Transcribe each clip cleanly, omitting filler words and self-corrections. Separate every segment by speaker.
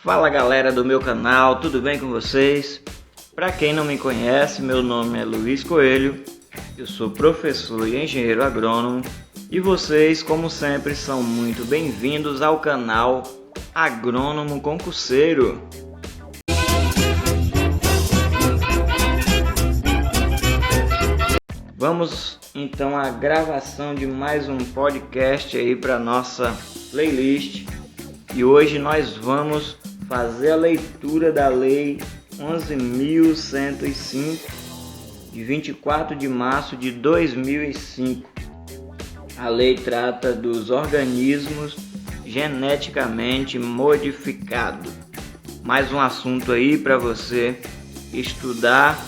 Speaker 1: Fala galera do meu canal, tudo bem com vocês? Para quem não me conhece, meu nome é Luiz Coelho, eu sou professor e engenheiro agrônomo e vocês, como sempre, são muito bem-vindos ao canal Agrônomo Concurseiro. Vamos então à gravação de mais um podcast aí para nossa playlist e hoje nós vamos fazer a leitura da Lei 11.105 de 24 de março de 2005. A lei trata dos organismos geneticamente modificados. Mais um assunto aí para você estudar,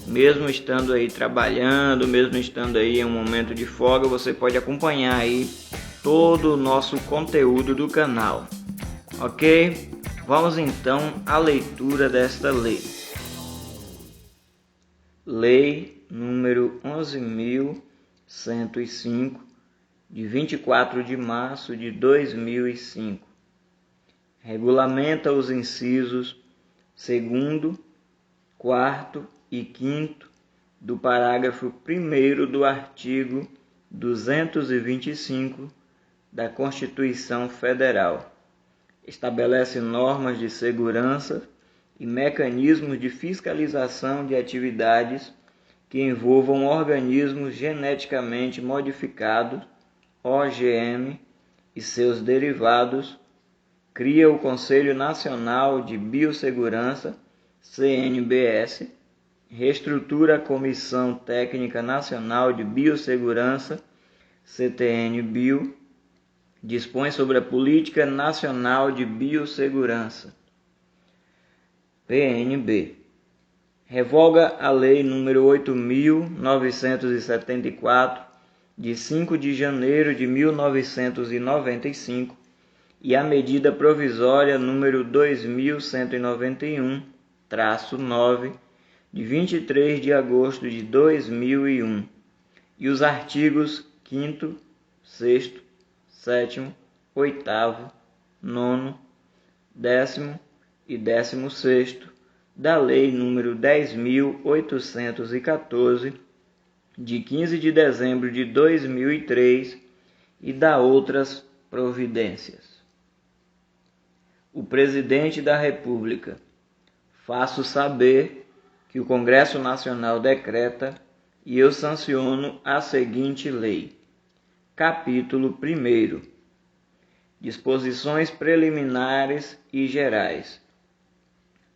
Speaker 1: mesmo estando aí trabalhando, mesmo estando aí em um momento de folga, você pode acompanhar aí todo o nosso conteúdo do canal. Ok? Vamos então à leitura desta lei. Lei número 11.105 de 24 de março de 2005. Regulamenta os incisos 2º, 4º e 5º do parágrafo 1º do artigo 225 da Constituição Federal. Estabelece normas de segurança e mecanismos de fiscalização de atividades que envolvam organismos geneticamente modificados, OGM, e seus derivados, cria o Conselho Nacional de Biossegurança, CNBS, reestrutura a Comissão Técnica Nacional de Biossegurança, CTN-Bio, dispõe sobre a Política Nacional de Biossegurança, PNB. Revoga a Lei nº 8.974, de 5 de janeiro de 1995, e a Medida Provisória nº 2.191-9, de 23 de agosto de 2001, e os artigos 5º, 6º, 7º, 8º, 9º, 10º e 16º da Lei nº 10.814, de 15 de dezembro de 2003 e da outras providências. O Presidente da República, faço saber que o Congresso Nacional decreta e eu sanciono a seguinte lei. Capítulo 1º. Disposições preliminares e gerais.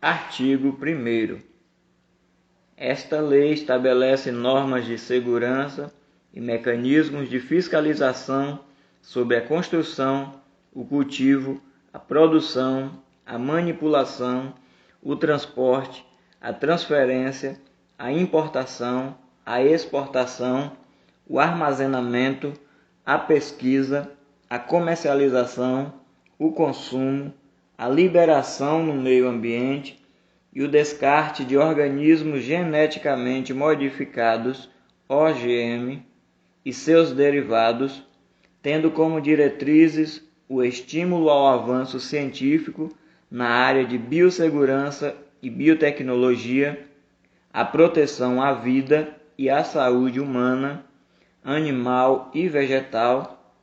Speaker 1: Artigo 1º. Esta lei estabelece normas de segurança e mecanismos de fiscalização sobre a construção, o cultivo, a produção, a manipulação, o transporte, a transferência, a importação, a exportação, o armazenamento, a pesquisa, a comercialização, o consumo, a liberação no meio ambiente e o descarte de organismos geneticamente modificados, OGM, e seus derivados, tendo como diretrizes o estímulo ao avanço científico na área de biossegurança e biotecnologia, a proteção à vida e à saúde humana, animal e vegetal,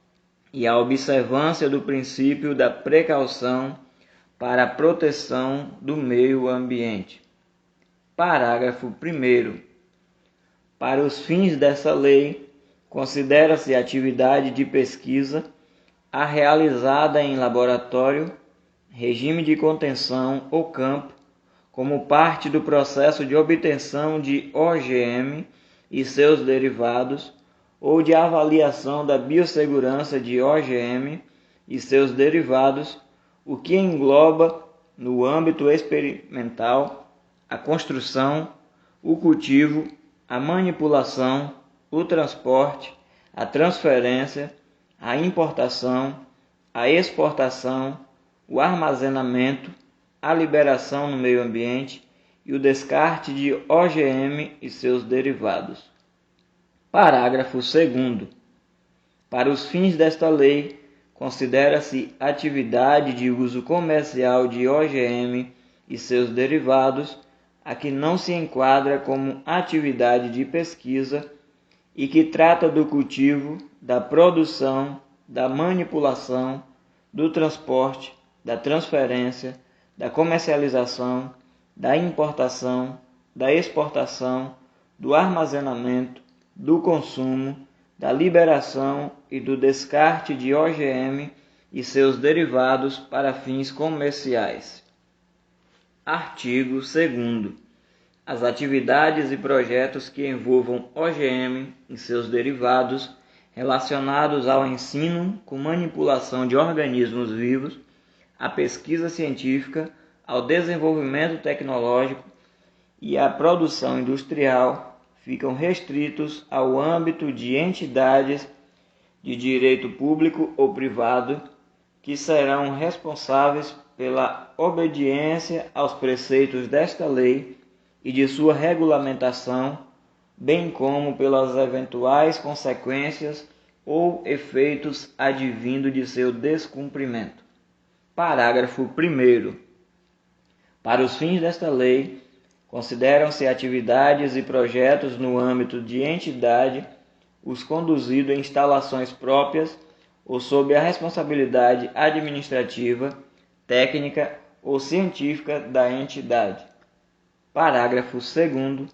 Speaker 1: e a observância do princípio da precaução para a proteção do meio ambiente. Parágrafo 1º. Para os fins dessa lei, considera-se a atividade de pesquisa a realizada em laboratório, regime de contenção ou campo, como parte do processo de obtenção de OGM e seus derivados, ou de avaliação da biossegurança de OGM e seus derivados, o que engloba, no âmbito experimental, a construção, o cultivo, a manipulação, o transporte, a transferência, a importação, a exportação, o armazenamento, a liberação no meio ambiente e o descarte de OGM e seus derivados. Parágrafo 2º. Para os fins desta lei, considera-se atividade de uso comercial de OGM e seus derivados, a que não se enquadra como atividade de pesquisa e que trata do cultivo, da produção, da manipulação, do transporte, da transferência, da comercialização, da importação, da exportação, do armazenamento, do consumo, da liberação e do descarte de OGM e seus derivados para fins comerciais. Artigo 2º. As atividades e projetos que envolvam OGM e seus derivados relacionados ao ensino com manipulação de organismos vivos, à pesquisa científica, ao desenvolvimento tecnológico e à produção industrial ficam restritos ao âmbito de entidades de direito público ou privado que serão responsáveis pela obediência aos preceitos desta lei e de sua regulamentação, bem como pelas eventuais consequências ou efeitos advindos de seu descumprimento. Parágrafo 1º. Para os fins desta lei, consideram-se atividades e projetos no âmbito de entidade os conduzidos em instalações próprias ou sob a responsabilidade administrativa, técnica ou científica da entidade. Parágrafo 2º.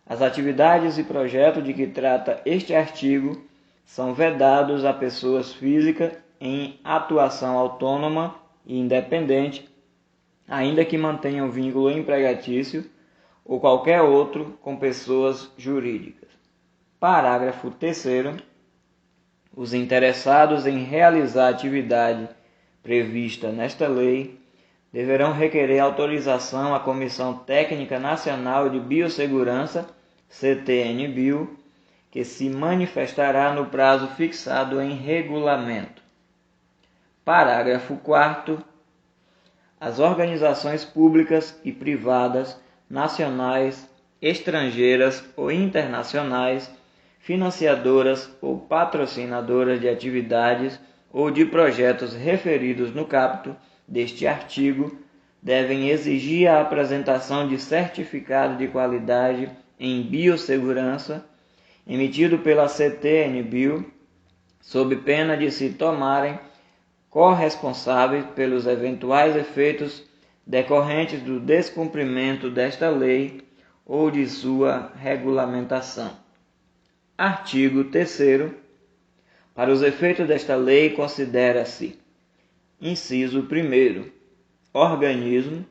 Speaker 1: As atividades e projetos de que trata este artigo são vedados a pessoas físicas em atuação autônoma e independente, ainda que mantenham vínculo empregatício ou qualquer outro com pessoas jurídicas. Parágrafo 3º. Os interessados em realizar atividade prevista nesta lei deverão requerer autorização à Comissão Técnica Nacional de Biossegurança, CTN-Bio, que se manifestará no prazo fixado em regulamento. Parágrafo 4º. As organizações públicas e privadas, nacionais, estrangeiras ou internacionais, financiadoras ou patrocinadoras de atividades ou de projetos referidos no caput deste artigo, devem exigir a apresentação de certificado de qualidade em biossegurança, emitido pela CTN-Bio, sob pena de se tomarem corresponsáveis pelos eventuais efeitos decorrentes do descumprimento desta lei ou de sua regulamentação. Artigo 3º. Para os efeitos desta lei, considera-se: inciso 1º, organismo,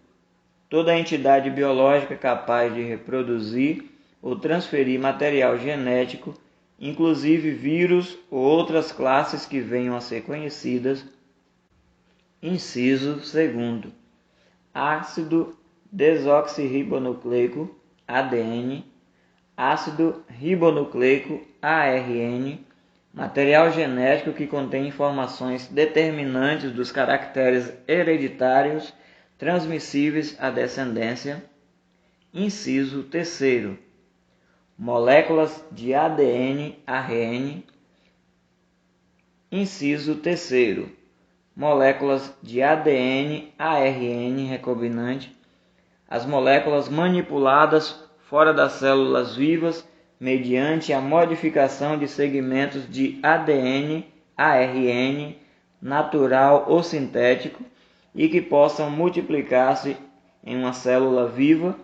Speaker 1: toda entidade biológica capaz de reproduzir ou transferir material genético, inclusive vírus ou outras classes que venham a ser conhecidas. Inciso 2º, ácido desoxirribonucleico, ADN, ácido ribonucleico, ARN, material genético que contém informações determinantes dos caracteres hereditários transmissíveis à descendência. Inciso 3º, moléculas de ADN, ARN. Inciso 3º, moléculas de ADN, ARN recombinante, as moléculas manipuladas fora das células vivas mediante a modificação de segmentos de ADN, ARN, natural ou sintético, e que possam multiplicar-se em uma célula viva,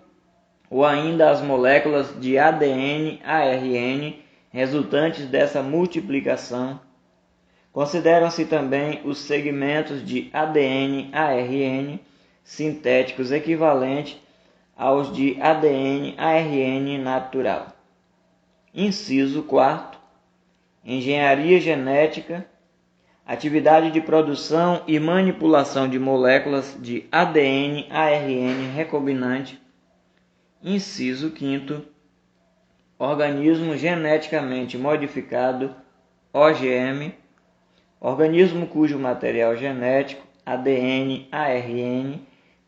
Speaker 1: ou ainda as moléculas de ADN, ARN resultantes dessa multiplicação. Consideram-se também os segmentos de ADN, ARN sintéticos equivalentes aos de ADN, ARN natural. Inciso 4º, engenharia genética, atividade de produção e manipulação de moléculas de ADN, ARN recombinante. Inciso 5º, organismo geneticamente modificado, OGM, organismo cujo material genético, ADN, ARN,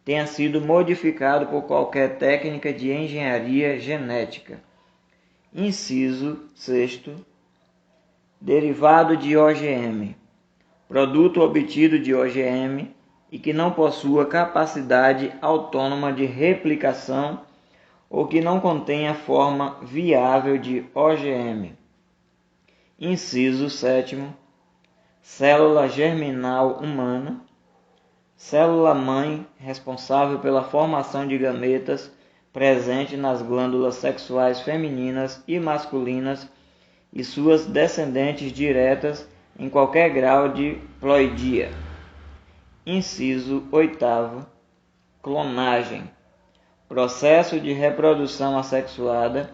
Speaker 1: tenha sido modificado por qualquer técnica de engenharia genética. Inciso 6º, derivado de OGM, produto obtido de OGM e que não possua capacidade autônoma de replicação ou que não contenha forma viável de OGM. Inciso 7º. Célula germinal humana. Célula-mãe responsável pela formação de gametas presente nas glândulas sexuais femininas e masculinas e suas descendentes diretas em qualquer grau de ploidia. Inciso 8º. Clonagem. Processo de reprodução assexuada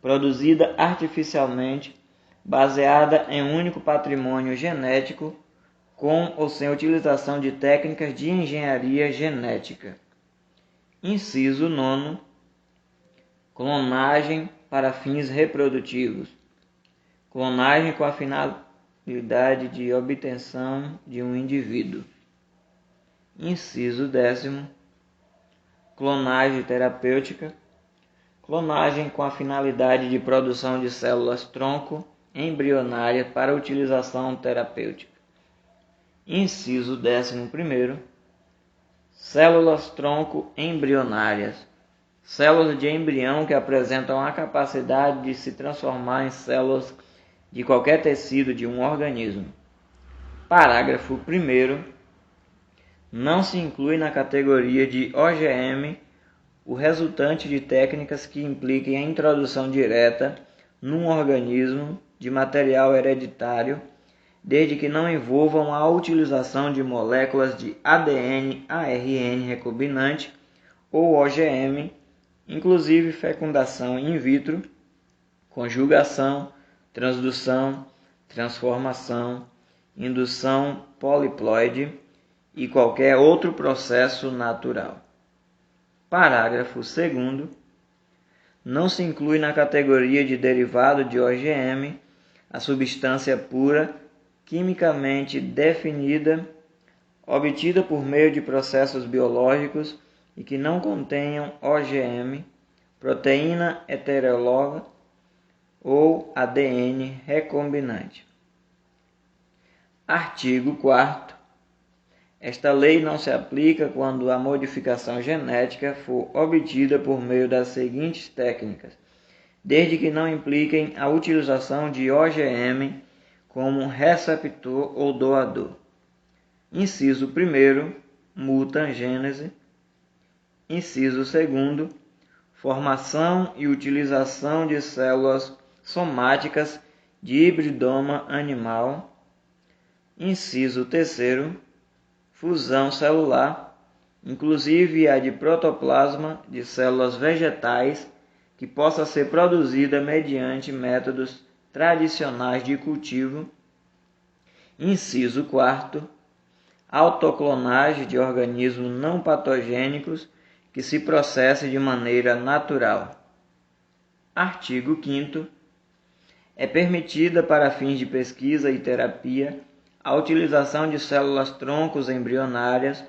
Speaker 1: produzida artificialmente, baseada em um único patrimônio genético, com ou sem utilização de técnicas de engenharia genética. Inciso 9º. Clonagem para fins reprodutivos. Clonagem com a finalidade de obtenção de um indivíduo. Inciso 10º. Clonagem terapêutica. Clonagem com a finalidade de produção de células-tronco embrionárias para utilização terapêutica. Inciso 11º. Células-tronco embrionárias. Células de embrião que apresentam a capacidade de se transformar em células de qualquer tecido de um organismo. Parágrafo 1º. Não se inclui na categoria de OGM o resultante de técnicas que impliquem a introdução direta num organismo de material hereditário, desde que não envolvam a utilização de moléculas de ADN, ARN recombinante ou OGM, inclusive fecundação in vitro, conjugação, transdução, transformação, indução poliploide e qualquer outro processo natural. Parágrafo 2º. Não se inclui na categoria de derivado de OGM a substância pura, quimicamente definida, obtida por meio de processos biológicos e que não contenham OGM, proteína heteróloga ou ADN recombinante. Artigo 4º. Esta lei não se aplica quando a modificação genética for obtida por meio das seguintes técnicas, desde que não impliquem a utilização de OGM como receptor ou doador. Inciso 1º. Mutagênese. Inciso 2º. Formação e utilização de células somáticas de hibridoma animal. Inciso 3º. Fusão celular, inclusive a de protoplasma de células vegetais, que possa ser produzida mediante métodos tradicionais de cultivo. Inciso 4º. Autoclonagem de organismos não patogênicos que se processe de maneira natural. Artigo 5º. É permitida para fins de pesquisa e terapia a utilização de células-troncos embrionárias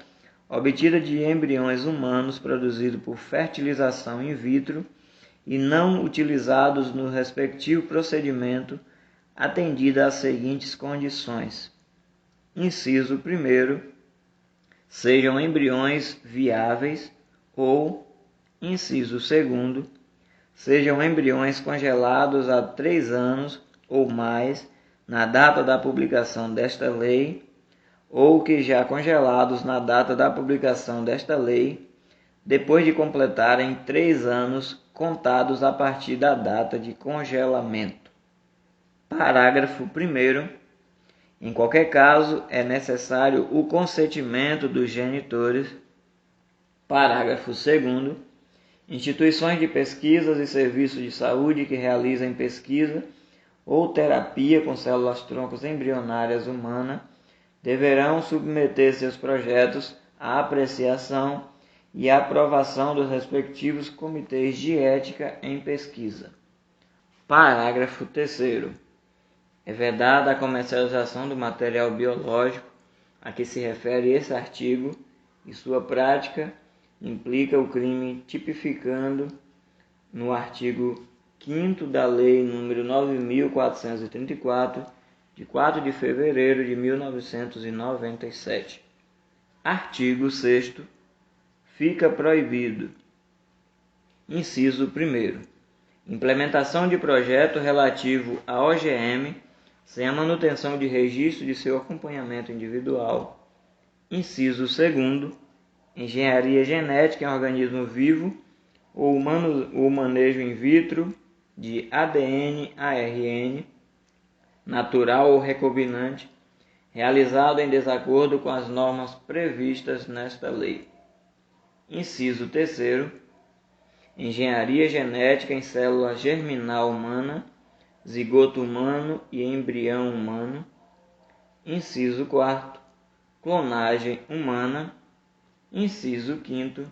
Speaker 1: obtida de embriões humanos produzidos por fertilização in vitro e não utilizados no respectivo procedimento, atendida às seguintes condições. Inciso 1º. Sejam embriões viáveis ou, inciso 2º, sejam embriões congelados há 3 anos ou mais na data da publicação desta lei, ou que já congelados na data da publicação desta lei, depois de completarem 3 anos contados a partir da data de congelamento. Parágrafo 1º. Em qualquer caso, é necessário o consentimento dos genitores. Parágrafo 2º. Instituições de pesquisas e serviços de saúde que realizem pesquisa ou terapia com células-troncos embrionárias humanas deverão submeter seus projetos à apreciação e aprovação dos respectivos comitês de ética em pesquisa. Parágrafo 3º. É vedada a comercialização do material biológico a que se refere esse artigo e sua prática implica o crime tipificando no artigo 5º da Lei nº 9.434, de 4 de fevereiro de 1997. Artigo 6º. Fica proibido. Inciso 1º. Implementação de projeto relativo à OGM sem a manutenção de registro de seu acompanhamento individual. Inciso 2º. Engenharia genética em organismo vivo ou o manejo in vitro de ADN, ARN, natural ou recombinante, realizado em desacordo com as normas previstas nesta lei. Inciso 3º. Engenharia genética em célula germinal humana, zigoto humano e embrião humano. Inciso 4º. Clonagem humana. Inciso 5º.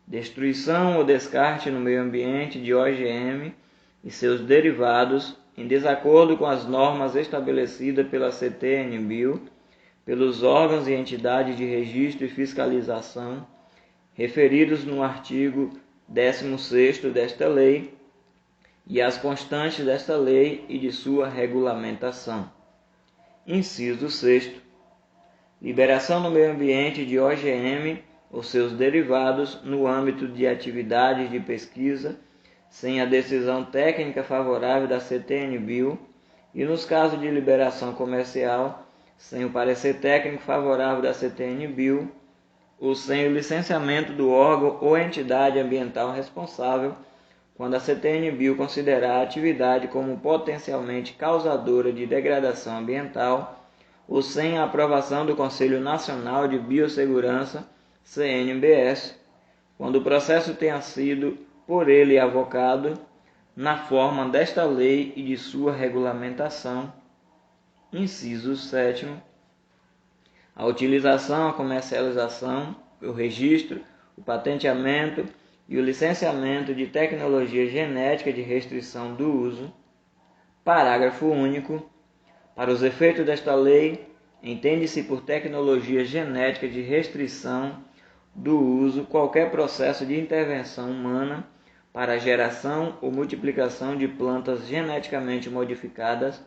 Speaker 1: Destruição ou descarte no meio ambiente de OGM e seus derivados em desacordo com as normas estabelecidas pela CTN-Bio, pelos órgãos e entidades de registro e fiscalização referidos no artigo 16º desta lei e as constantes desta lei e de sua regulamentação. Inciso 6º. Liberação no meio ambiente de OGM ou seus derivados no âmbito de atividades de pesquisa sem a decisão técnica favorável da CTN-Bio e, nos casos de liberação comercial, sem o parecer técnico favorável da CTN-Bio ou sem o licenciamento do órgão ou entidade ambiental responsável, quando a CTN-Bio considerar a atividade como potencialmente causadora de degradação ambiental, ou sem a aprovação do Conselho Nacional de Biossegurança, CNBS, quando o processo tenha sido por ele avocado na forma desta lei e de sua regulamentação. Inciso 7º. A utilização, a comercialização, o registro, o patenteamento e o licenciamento de tecnologia genética de restrição do uso. Parágrafo único. Para os efeitos desta lei, entende-se por tecnologia genética de restrição do uso qualquer processo de intervenção humana para a geração ou multiplicação de plantas geneticamente modificadas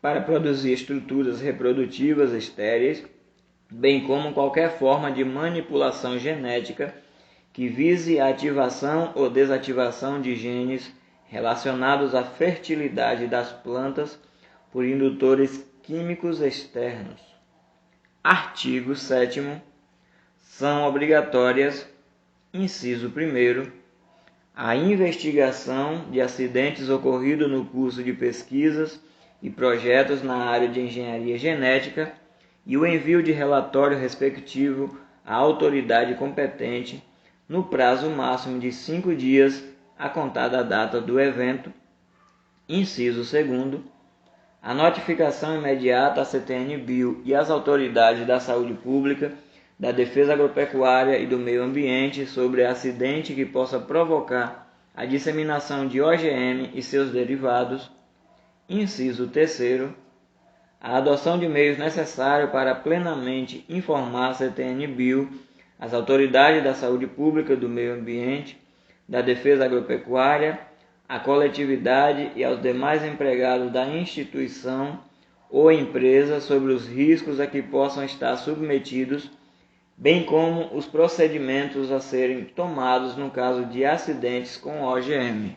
Speaker 1: para produzir estruturas reprodutivas estéreis, bem como qualquer forma de manipulação genética que vise a ativação ou desativação de genes relacionados à fertilidade das plantas por indutores químicos externos. Artigo 7º. São obrigatórias, inciso 1º, a investigação de acidentes ocorridos no curso de pesquisas e projetos na área de engenharia genética e o envio de relatório respectivo à autoridade competente no prazo máximo de 5 dias a contar da data do evento. Inciso 2º. A notificação imediata à CTN-Bio e às autoridades da saúde pública, da defesa agropecuária e do meio ambiente sobre acidente que possa provocar a disseminação de OGM e seus derivados. Inciso 3º. A adoção de meios necessários para plenamente informar a CTN-Bio, as autoridades da saúde pública, do meio ambiente, da defesa agropecuária, à coletividade e aos demais empregados da instituição ou empresa sobre os riscos a que possam estar submetidos, bem como os procedimentos a serem tomados no caso de acidentes com OGM.